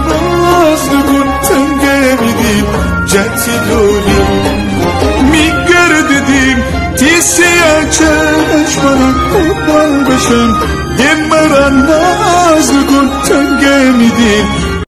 ناز نکن تنگه میدیم جتیلولی میگردیدیم تیسی چشمانم قبال بشن یه مرا ناز نکن تنگه میدیم